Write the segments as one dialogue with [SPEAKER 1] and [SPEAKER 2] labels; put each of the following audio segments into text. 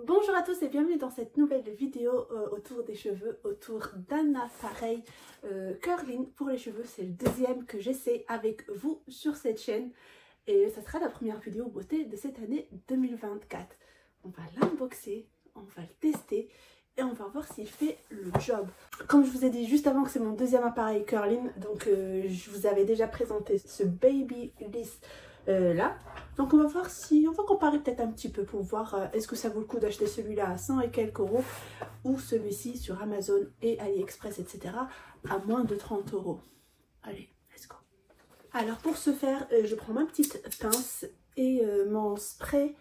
[SPEAKER 1] Bonjour à tous et bienvenue dans cette nouvelle vidéo autour des cheveux, autour d'un appareil curling pour les cheveux. C'est le deuxième que j'essaie avec vous sur cette chaîne et ça sera la première vidéo beauté de cette année 2024. On va l'unboxer, on va le tester et on va voir s'il fait le job. Comme je vous ai dit juste avant que c'est mon deuxième appareil curling, donc je vous avais déjà présenté ce Babyliss là. Donc on va voir si, on va comparer peut-être un petit peu pour voir est-ce que ça vaut le coup d'acheter celui-là à 100 et quelques euros ou celui-ci sur Amazon et AliExpress etc. à moins de 30 euros. Allez, let's go. Alors pour ce faire, je prends ma petite pince et mon spray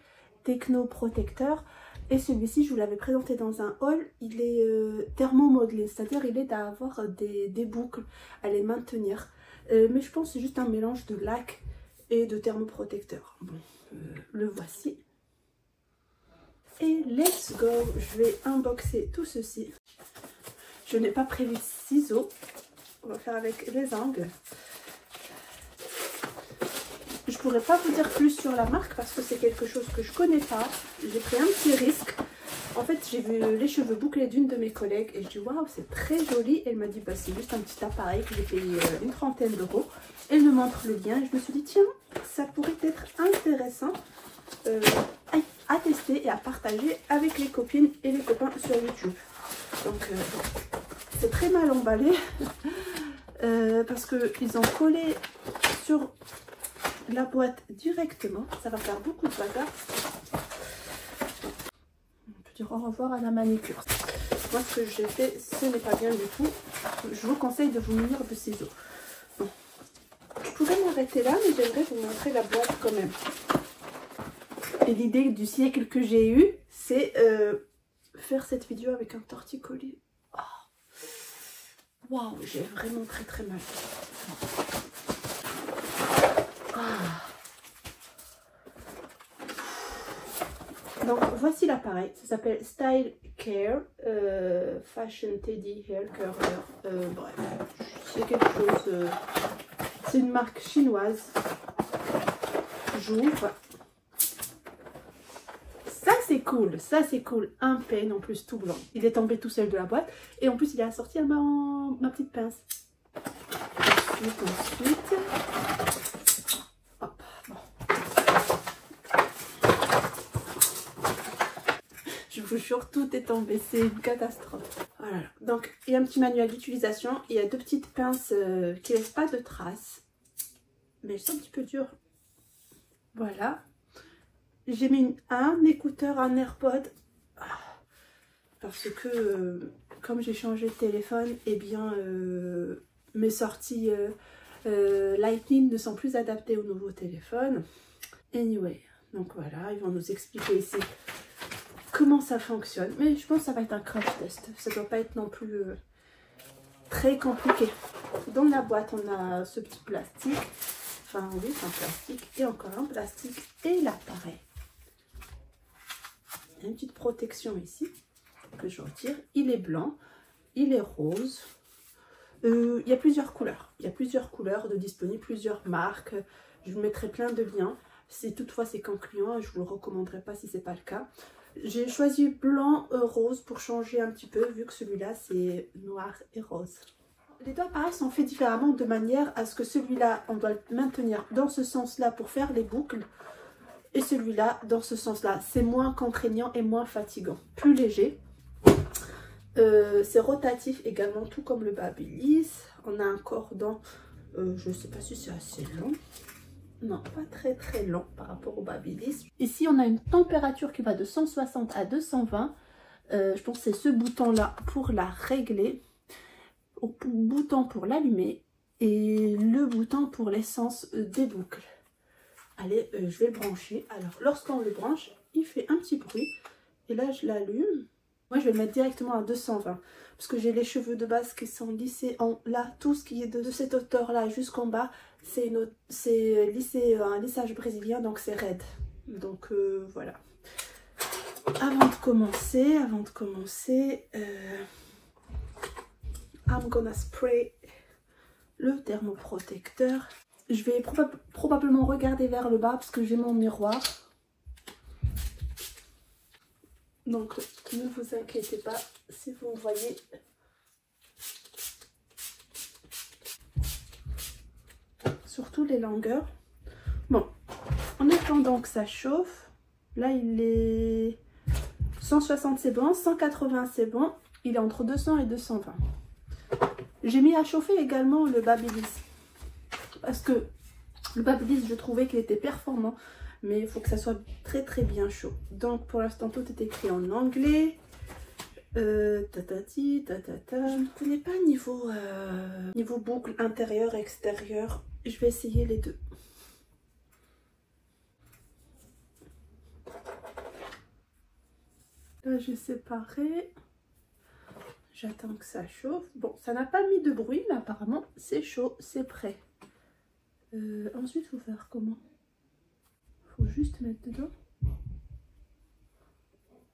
[SPEAKER 1] technoprotecteur. Et celui-ci, je vous l'avais présenté dans un haul, il est thermomodelé, c'est-à-dire il aide à avoir des boucles, à les maintenir. Mais je pense que c'est juste un mélange de lac et de thermoprotecteur. Bon, le voici. Et let's go, je vais unboxer tout ceci. Je n'ai pas prévu de ciseaux, on va faire avec les ongles. Je pourrais pas vous dire plus sur la marque parce que c'est quelque chose que je connais pas. J'ai pris un petit risque. En fait, j'ai vu les cheveux bouclés d'une de mes collègues et je dis waouh, c'est très joli. Elle m'a dit bah c'est juste un petit appareil que j'ai payé une trentaine d'euros. Elle me montre le lien et je me suis dit tiens, ça pourrait être intéressant à tester et à partager avec les copines et les copains sur YouTube. Donc c'est très mal emballé parce qu'ils ont collé sur la boîte directement. Ça va faire beaucoup de bagarre. On peut dire au revoir à la manicure. Moi ce que j'ai fait, ce n'est pas bien du tout. Je vous conseille de vous munir de ciseaux. Bon. Je pourrais m'arrêter là, mais j'aimerais vous montrer la boîte quand même. Et l'idée du siècle que j'ai eue, c'est faire cette vidéo avec un torticolis. Oh. Waouh, j'ai vraiment très mal. Donc voici l'appareil, ça s'appelle Style Care Fashion Teddy Hair Curler. Bref, c'est quelque chose, c'est une marque chinoise. J'ouvre. Ça c'est cool, un pen en plus tout blanc. Il est tombé tout seul de la boîte et en plus il est assorti à ma petite pince. Ensuite. Hop, bon. Je vous jure, tout est tombé, c'est une catastrophe. Voilà. Donc, il y a un petit manuel d'utilisation. Il y a deux petites pinces qui laissent pas de traces. Mais elles sont un petit peu dures. Voilà. J'ai mis un écouteur, un AirPod. Parce que, comme j'ai changé de téléphone, eh bien, mes sorties Lightning ne sont plus adaptées au nouveau téléphone. Anyway, donc voilà, ils vont nous expliquer ici comment ça fonctionne, mais je pense que ça va être un crash test, ça doit pas être non plus très compliqué. Dans la boîte on a ce petit plastique, enfin oui c'est un plastique et encore un plastique et l'appareil. Il y a une petite protection ici que je retire, il est blanc, il est rose, il y a plusieurs couleurs, de disponibles, plusieurs marques, je vous mettrai plein de liens. Si toutefois c'est concluant, je vous le recommanderai pas si c'est pas le cas. J'ai choisi blanc rose pour changer un petit peu vu que celui-là c'est noir et rose. Les deux appareils sont faits différemment de manière à ce que celui-là on doit le maintenir dans ce sens-là pour faire les boucles et celui-là dans ce sens-là. C'est moins contraignant et moins fatigant, plus léger. C'est rotatif également tout comme le Babyliss. On a un cordon, je ne sais pas si c'est assez long. Non, pas très long par rapport au Babyliss. Ici, on a une température qui va de 160 à 220. Je pense que c'est ce bouton-là pour la régler. Au bouton pour l'allumer. Et le bouton pour l'essence des boucles. Allez, je vais le brancher. Alors, lorsqu'on le branche, il fait un petit bruit. Et là, je l'allume. Moi, je vais le mettre directement à 220. Parce que j'ai les cheveux de base qui sont lissés en là. Tout ce qui est de cette hauteur-là jusqu'en bas. C'est un lissage brésilien, donc c'est raide. Donc voilà. Avant de commencer, I'm gonna spray le thermoprotecteur. Je vais probablement regarder vers le bas parce que j'ai mon miroir. Donc ne vous inquiétez pas si vous voyez. Surtout les longueurs. Bon, en attendant que ça chauffe, là il est 160 c'est bon, 180 c'est bon, il est entre 200 et 220. J'ai mis à chauffer également le Babyliss parce que le Babyliss je trouvais qu'il était performant, mais il faut que ça soit très bien chaud. Donc pour l'instant tout est écrit en anglais. Tatati, tatata. Je ne connais pas niveau boucle intérieur extérieur. Je vais essayer les deux. Là j'ai séparé. J'attends que ça chauffe. Bon, ça n'a pas mis de bruit, mais apparemment c'est chaud, c'est prêt. Ensuite, il faut faire comment? Il faut juste mettre dedans.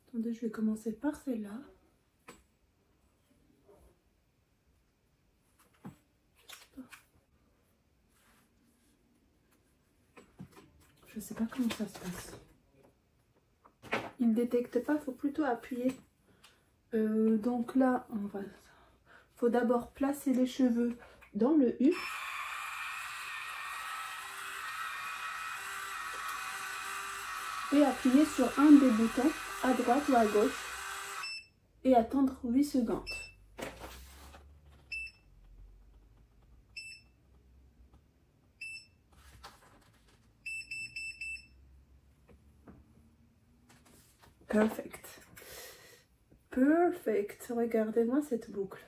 [SPEAKER 1] Attendez, je vais commencer par celle-là. Je sais pas comment ça se passe. Il ne détecte pas, il faut plutôt appuyer. Donc là, faut d'abord placer les cheveux dans le U. Et appuyer sur un des boutons, à droite ou à gauche. Et attendre 8 secondes. Perfect. Perfect. Regardez-moi cette boucle.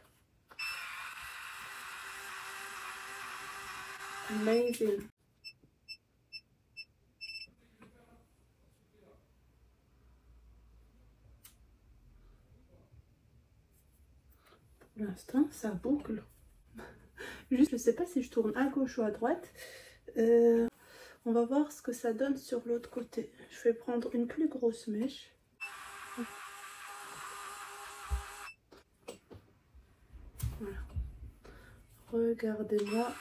[SPEAKER 1] Amazing. Pour l'instant, ça boucle. Juste, je ne sais pas si je tourne à gauche ou à droite. On va voir ce que ça donne sur l'autre côté. Je vais prendre une plus grosse mèche. Voilà. Regardez-moi.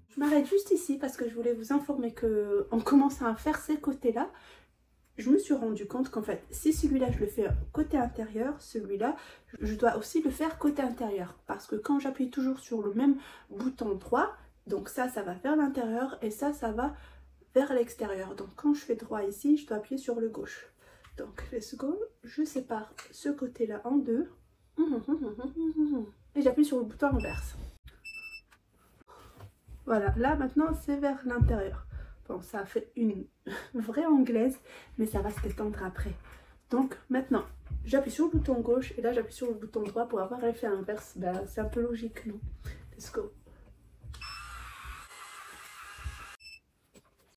[SPEAKER 1] Je m'arrête juste ici parce que je voulais vous informer que en commençant à faire ces côtés-là, je me suis rendu compte qu'en fait, si celui-là je le fais côté intérieur, celui-là, je dois aussi le faire côté intérieur. Parce que quand j'appuie toujours sur le même bouton droit, donc ça va vers l'intérieur et ça va vers l'extérieur. Donc quand je fais droit ici, je dois appuyer sur le gauche. Donc let's go, je sépare ce côté-là en deux. Et j'appuie sur le bouton inverse. Voilà, là maintenant c'est vers l'intérieur. Bon, ça a fait une vraie anglaise, mais ça va se détendre après. Donc maintenant, j'appuie sur le bouton gauche et là j'appuie sur le bouton droit pour avoir l'effet inverse. Ben, c'est un peu logique, non? Let's go.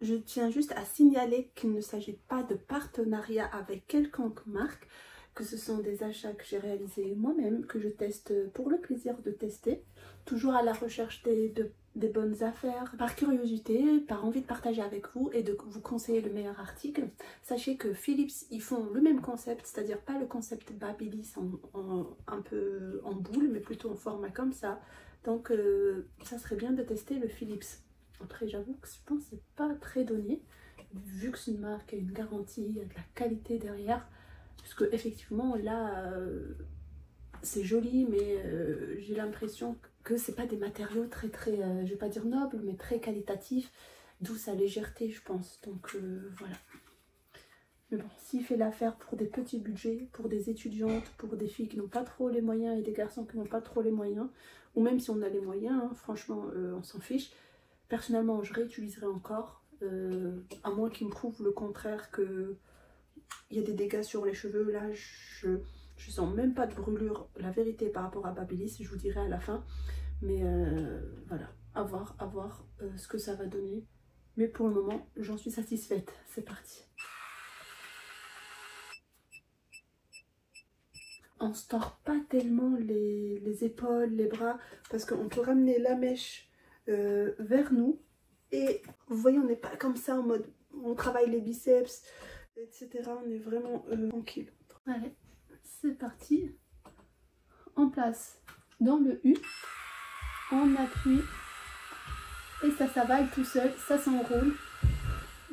[SPEAKER 1] Je tiens juste à signaler qu'il ne s'agit pas de partenariat avec quelconque marque, que ce sont des achats que j'ai réalisés moi-même, que je teste pour le plaisir de tester, toujours à la recherche des bonnes affaires, par curiosité, par envie de partager avec vous et de vous conseiller le meilleur article. Sachez que Philips, ils font le même concept, c'est-à-dire pas le concept Babyliss un peu en boule, mais plutôt en format comme ça. Donc ça serait bien de tester le Philips. Après j'avoue que je pense que c'est pas très donné, vu que c'est une marque et une garantie, il y a de la qualité derrière. Parce que effectivement là c'est joli, mais j'ai l'impression que c'est pas des matériaux très je vais pas dire nobles, mais très qualitatifs, d'où sa légèreté je pense. Donc voilà. Mais bon, s'il fait l'affaire pour des petits budgets, pour des étudiantes, pour des filles qui n'ont pas trop les moyens et des garçons qui n'ont pas trop les moyens, ou même si on a les moyens, hein, franchement on s'en fiche. Personnellement je réutiliserai encore, à moins qu'ils me prouvent le contraire, que il y a des dégâts sur les cheveux. Là je sens même pas de brûlure, la vérité, par rapport à Babyliss, je vous dirai à la fin. Mais voilà, à voir ce que ça va donner. Mais pour le moment j'en suis satisfaite. C'est parti. On se tord pas tellement les épaules, les bras, parce qu'on peut ramener la mèche vers nous. Et vous voyez, on n'est pas comme ça en mode on travaille les biceps, etc. On est vraiment tranquille. Allez, c'est parti. On place dans le U, on appuie Et ça s'avale tout seul, ça s'enroule.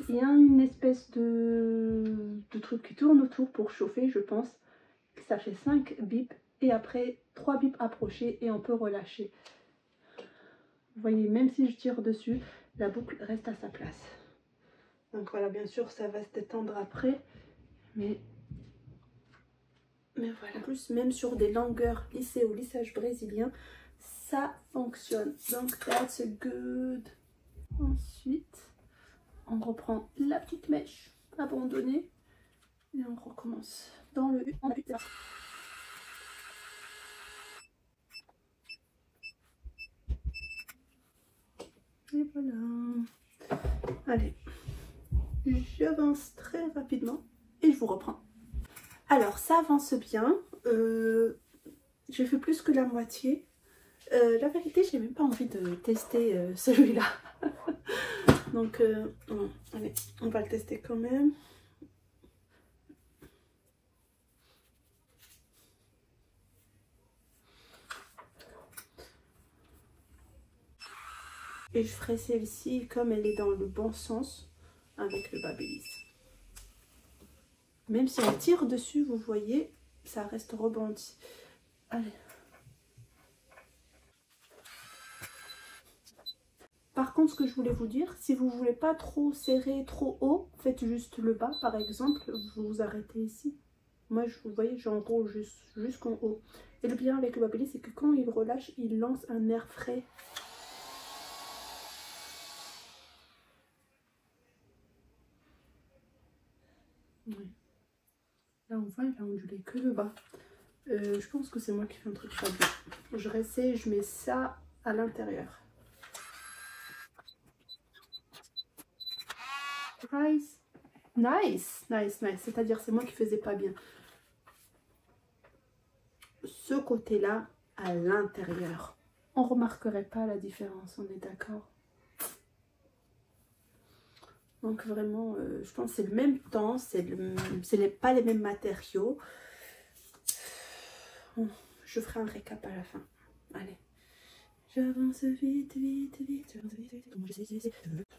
[SPEAKER 1] Il y a une espèce de truc qui tourne autour pour chauffer, je pense. Ça fait 5 bips et après 3 bips approchés et on peut relâcher. Vous voyez, même si je tire dessus, la boucle reste à sa place. Donc voilà, bien sûr, ça va se détendre après. Mais voilà. En plus, même sur des longueurs lissées au lissage brésilien, ça fonctionne. Donc, that's good. Ensuite, on reprend la petite mèche abandonnée et on recommence dans le U. Et voilà. Allez, j'avance très rapidement et je vous reprends. Alors, ça avance bien. J'ai fait plus que la moitié. La vérité, je n'ai même pas envie de tester celui-là. Donc, allez, on va le tester quand même. Et je ferai celle-ci comme elle est dans le bon sens avec le Babyliss. Même si on tire dessus, vous voyez, ça reste rebondi. Allez. Par contre, ce que je voulais vous dire, si vous ne voulez pas trop serrer, trop haut, faites juste le bas, par exemple, vous vous arrêtez ici. Moi, vous voyez, j'enroule jusqu'en haut. Et le bien avec le Babyliss, c'est que quand il relâche, il lance un air frais. Oui. Là, on voit, il a ondulé que le bas. Je pense que c'est moi qui fais un truc pas bien. Je réessaye, je mets ça à l'intérieur. Nice. Nice, nice, nice. C'est-à-dire, c'est moi qui faisais pas bien. Ce côté-là, à l'intérieur. On remarquerait pas la différence, on est d'accord? Donc vraiment, je pense que c'est le même temps, pas les mêmes matériaux. Je ferai un récap à la fin. Allez. J'avance vite, vite, vite.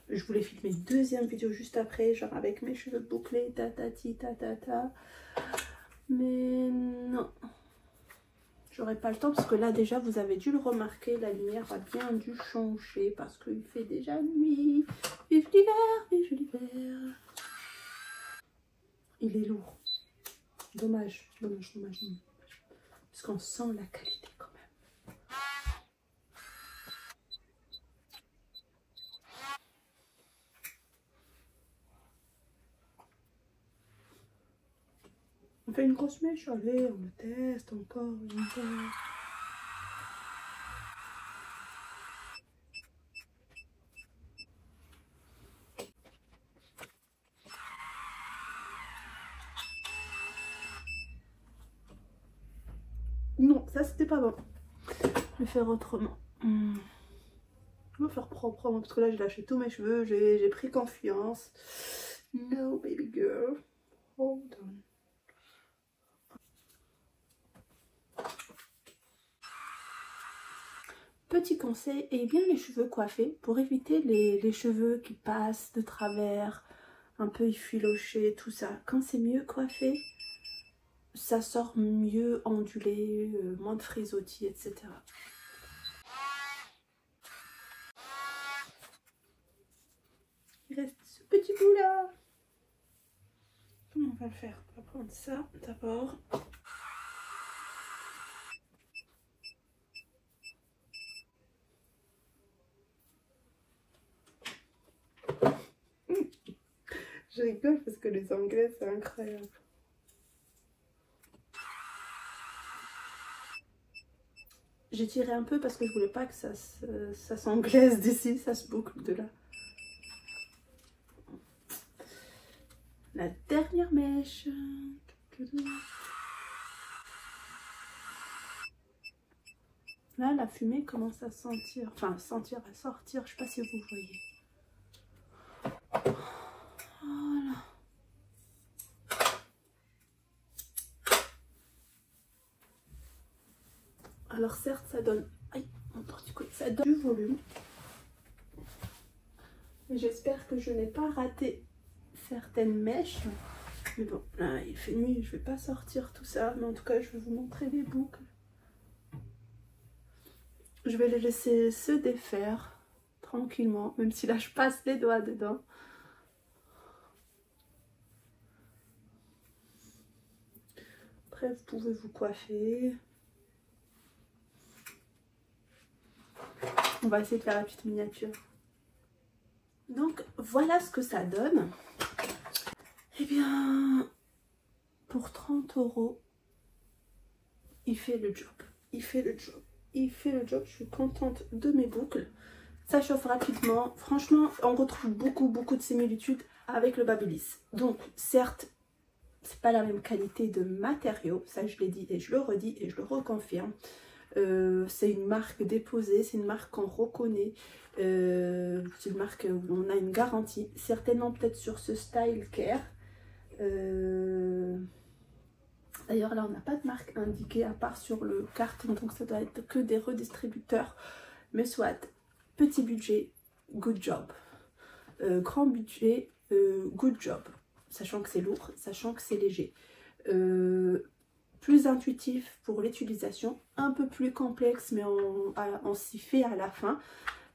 [SPEAKER 1] Je voulais filmer une deuxième vidéo juste après, genre avec mes cheveux bouclés, tatati, tatata. Mais non. J'aurais pas le temps parce que là déjà vous avez dû le remarquer, la lumière a bien dû changer parce qu'il fait déjà nuit. Vive l'hiver, vive l'hiver. Il est lourd. Dommage, dommage, dommage, dommage. Parce qu'on sent la qualité quand même. On fait une grosse mèche, allez, on le teste encore une fois. Non, ça c'était pas bon. Je vais faire autrement. Je vais faire propre parce que là j'ai lâché tous mes cheveux, j'ai pris confiance. No baby girl, hold on. Petit conseil, ayez bien les cheveux coiffés pour éviter les cheveux qui passent de travers, un peu effilochés, tout ça. Quand c'est mieux coiffé, ça sort mieux ondulé, moins de frisottis, etc. Il reste ce petit bout là. Comment on va le faire? On va prendre ça d'abord. Je rigole parce que les Anglais, c'est incroyable. J'ai tiré un peu parce que je voulais pas que ça s'anglaise d'ici, ça se boucle de là. La dernière mèche. Là, la fumée commence à sentir, enfin sentir, à sortir, je sais pas si vous voyez. Voilà. Alors certes, ça donne, aïe, mon torticolis, ça donne du volume. J'espère que je n'ai pas raté certaines mèches. Mais bon, là il fait nuit, je vais pas sortir tout ça. Mais en tout cas, je vais vous montrer les boucles. Je vais les laisser se défaire tranquillement, même si là je passe les doigts dedans. Après, vous pouvez vous coiffer. On va essayer de faire la petite miniature. Donc voilà ce que ça donne. Eh bien, pour 30 €, il fait le job. Il fait le job. Il fait le job. Je suis contente de mes boucles. Ça chauffe rapidement. Franchement, on retrouve beaucoup de similitudes avec le Babyliss. Donc, certes, c'est pas la même qualité de matériaux. Ça, je l'ai dit et je le redis et je le reconfirme. C'est une marque déposée, c'est une marque qu'on reconnaît, c'est une marque où on a une garantie, certainement peut-être sur ce Style Care. D'ailleurs là on n'a pas de marque indiquée à part sur le carton, donc ça doit être que des redistributeurs, mais soit, petit budget, good job, grand budget, good job, sachant que c'est lourd, sachant que c'est léger. Plus intuitif pour l'utilisation, un peu plus complexe, mais on s'y fait à la fin.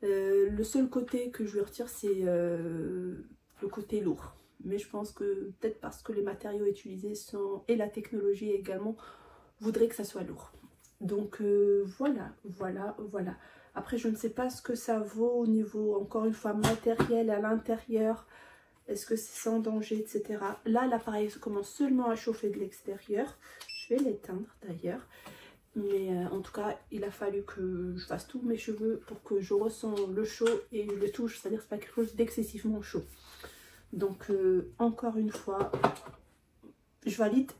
[SPEAKER 1] Le seul côté que je lui retire, c'est le côté lourd. Mais je pense que peut-être parce que les matériaux utilisés sont, et la technologie également, voudraient que ça soit lourd. Donc voilà. Après, je ne sais pas ce que ça vaut au niveau, encore une fois, matériel à l'intérieur. Est-ce que c'est sans danger, etc. Là, l'appareil commence seulement à chauffer de l'extérieur. Je vais l'éteindre d'ailleurs. Mais en tout cas, il a fallu que je fasse tous mes cheveux pour que je ressens le chaud et je le touche. C'est-à-dire que ce n'est pas quelque chose d'excessivement chaud. Donc, encore une fois, je valide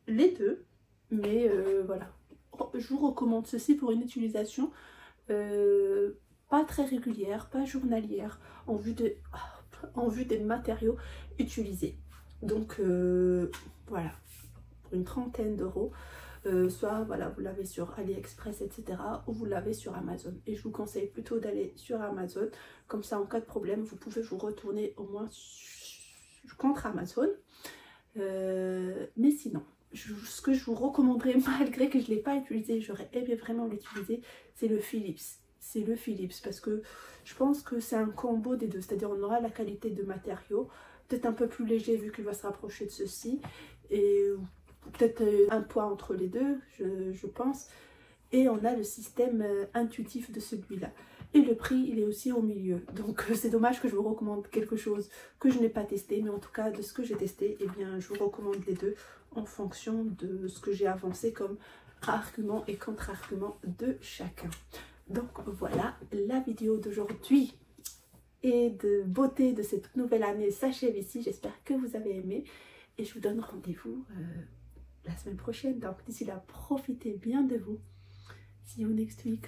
[SPEAKER 1] les deux. Mais voilà. Je vous recommande ceci pour une utilisation pas très régulière, pas journalière, en vue des matériaux utilisés. Donc voilà, pour une trentaine d'euros, soit voilà, vous l'avez sur AliExpress, etc. ou vous l'avez sur Amazon. Et je vous conseille plutôt d'aller sur Amazon, comme ça en cas de problème, vous pouvez vous retourner au moins contre Amazon. Mais sinon, ce que je vous recommanderais, malgré que je ne l'ai pas utilisé, j'aurais aimé vraiment l'utiliser, c'est le Philips. C'est le Philips parce que je pense que c'est un combo des deux, c'est-à-dire on aura la qualité de matériaux, peut-être un peu plus léger vu qu'il va se rapprocher de ceci, et peut-être un poids entre les deux, je pense, et on a le système intuitif de celui-là. Et le prix, il est aussi au milieu. Donc c'est dommage que je vous recommande quelque chose que je n'ai pas testé, mais en tout cas de ce que j'ai testé, eh bien je vous recommande les deux en fonction de ce que j'ai avancé comme argument et contre-argument de chacun. Donc voilà, la vidéo d'aujourd'hui et de beauté de cette nouvelle année s'achève ici. J'espère que vous avez aimé et je vous donne rendez-vous la semaine prochaine. Donc d'ici là, profitez bien de vous. See you next week.